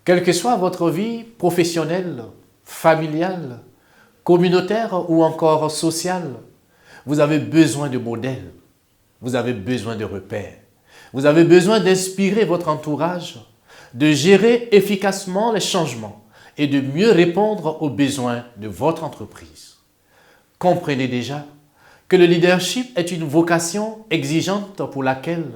Quelle que soit votre vie professionnelle, familiale, communautaire ou encore sociale, vous avez besoin de modèles, vous avez besoin de repères, vous avez besoin d'inspirer votre entourage, de gérer efficacement les changements et de mieux répondre aux besoins de votre entreprise. Comprenez déjà que le leadership est une vocation exigeante pour laquelle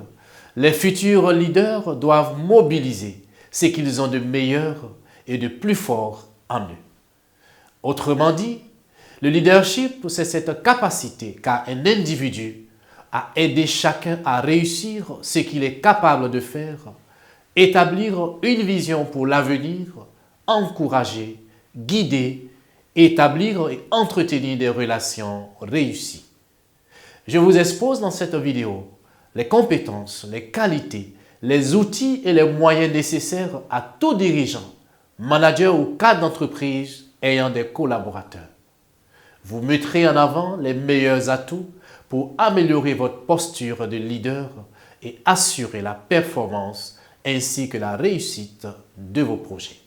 les futurs leaders doivent mobiliser ce qu'ils ont de meilleur et de plus fort en eux. Autrement dit, le leadership, c'est cette capacité qu'a un individu à aider chacun à réussir ce qu'il est capable de faire, établir une vision pour l'avenir, encourager, guider, établir et entretenir des relations réussies. Je vous expose dans cette vidéo les compétences, les qualités, les outils et les moyens nécessaires à tout dirigeant, manager ou cadre d'entreprise ayant des collaborateurs. Vous mettrez en avant les meilleurs atouts pour améliorer votre posture de leader et assurer la performance ainsi que la réussite de vos projets.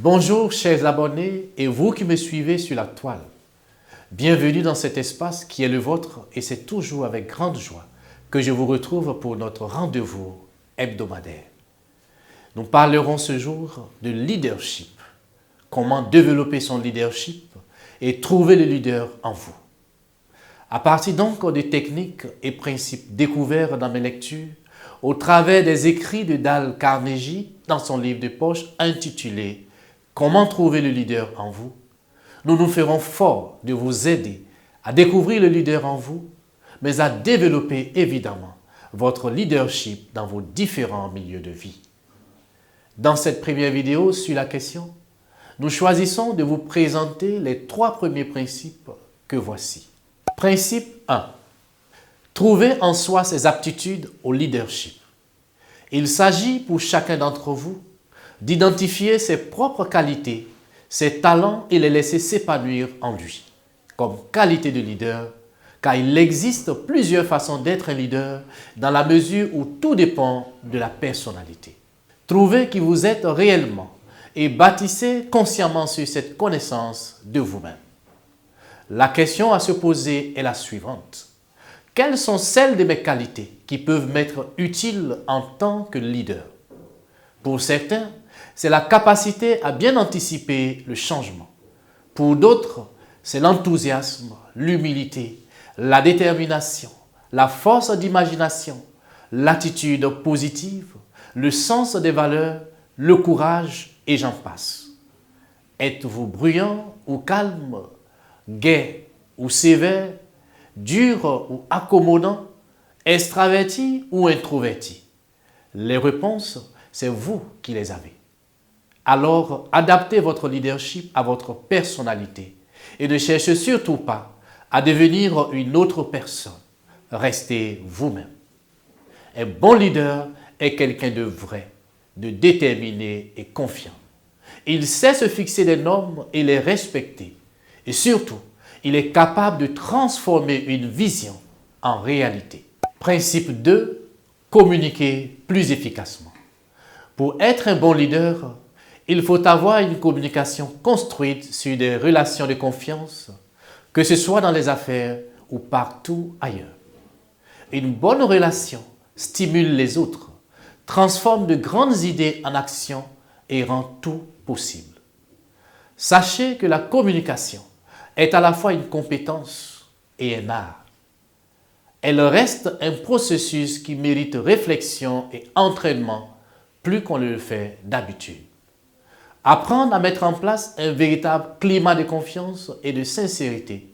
Bonjour chers abonnés et vous qui me suivez sur la toile. Bienvenue dans cet espace qui est le vôtre et c'est toujours avec grande joie que je vous retrouve pour notre rendez-vous hebdomadaire. Nous parlerons ce jour de leadership, comment développer son leadership et trouver le leader en vous. À partir donc des techniques et principes découverts dans mes lectures, au travers des écrits de Dale Carnegie dans son livre de poche intitulé Comment trouver le leader en vous, nous nous ferons fort de vous aider à découvrir le leader en vous, mais à développer évidemment votre leadership dans vos différents milieux de vie. Dans cette première vidéo sur la question, nous choisissons de vous présenter les 3 premiers principes que voici. Principe 1. Trouver en soi ses aptitudes au leadership. Il s'agit pour chacun d'entre vous d'identifier ses propres qualités, ses talents et les laisser s'épanouir en lui, comme qualité de leader, car il existe plusieurs façons d'être un leader dans la mesure où tout dépend de la personnalité. Trouvez qui vous êtes réellement et bâtissez consciemment sur cette connaissance de vous-même. La question à se poser est la suivante. Quelles sont celles de mes qualités qui peuvent m'être utiles en tant que leader? Pour certains, c'est la capacité à bien anticiper le changement. Pour d'autres, c'est l'enthousiasme, l'humilité, la détermination, la force d'imagination, l'attitude positive, le sens des valeurs, le courage et j'en passe. Êtes-vous bruyant ou calme, gai ou sévère, dur ou accommodant, extraverti ou introverti? Les réponses, c'est vous qui les avez. Alors, adaptez votre leadership à votre personnalité et ne cherchez surtout pas à devenir une autre personne. Restez vous-même. Un bon leader est quelqu'un de vrai, de déterminé et confiant. Il sait se fixer des normes et les respecter. Et surtout, il est capable de transformer une vision en réalité. Principe 2. Communiquer plus efficacement. Pour être un bon leader, il faut avoir une communication construite sur des relations de confiance, que ce soit dans les affaires ou partout ailleurs. Une bonne relation stimule les autres, transforme de grandes idées en actions et rend tout possible. Sachez que la communication est à la fois une compétence et un art. Elle reste un processus qui mérite réflexion et entraînement plus qu'on le fait d'habitude. Apprendre à mettre en place un véritable climat de confiance et de sincérité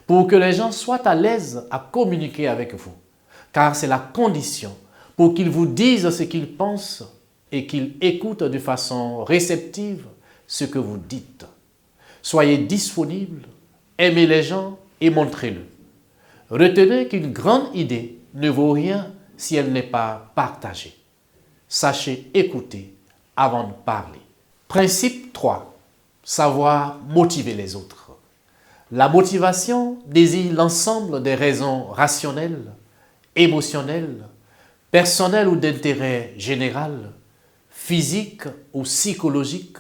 pour que les gens soient à l'aise à communiquer avec vous, car c'est la condition pour qu'ils vous disent ce qu'ils pensent et qu'ils écoutent de façon réceptive ce que vous dites. Soyez disponible, aimez les gens et montrez-le. Retenez qu'une grande idée ne vaut rien si elle n'est pas partagée. Sachez écouter avant de parler. Principe 3. Savoir motiver les autres. La motivation désigne l'ensemble des raisons rationnelles, émotionnelles, personnelles ou d'intérêt général, physique ou psychologique,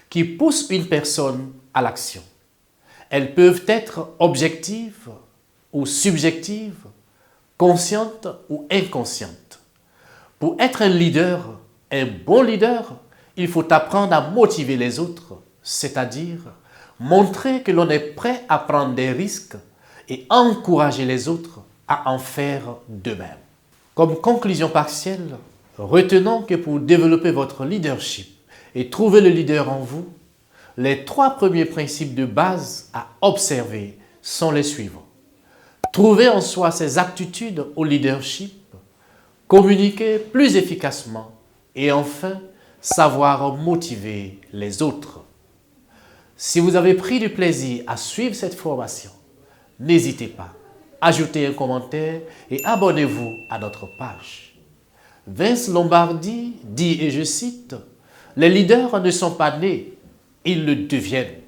qui poussent une personne à l'action. Elles peuvent être objectives ou subjectives, conscientes ou inconscientes. Pour être un bon leader, il faut apprendre à motiver les autres, c'est-à-dire montrer que l'on est prêt à prendre des risques et encourager les autres à en faire de même. Comme conclusion partielle, retenons que pour développer votre leadership et trouver le leader en vous, les 3 premiers principes de base à observer sont les suivants. Trouver en soi ses aptitudes au leadership, communiquer plus efficacement et enfin, savoir motiver les autres. Si vous avez pris du plaisir à suivre cette formation, n'hésitez pas, ajoutez un commentaire et abonnez-vous à notre page. Vince Lombardi dit, et je cite, « Les leaders ne sont pas nés, ils le deviennent.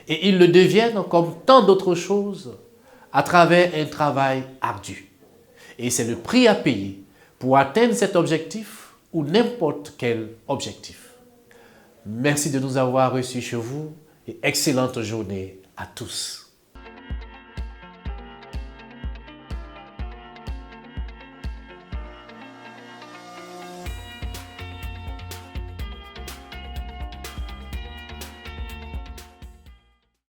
Et ils le deviennent comme tant d'autres choses à travers un travail ardu. Et c'est le prix à payer pour atteindre cet objectif ou n'importe quel objectif. » Merci de nous avoir reçus chez vous et excellente journée à tous.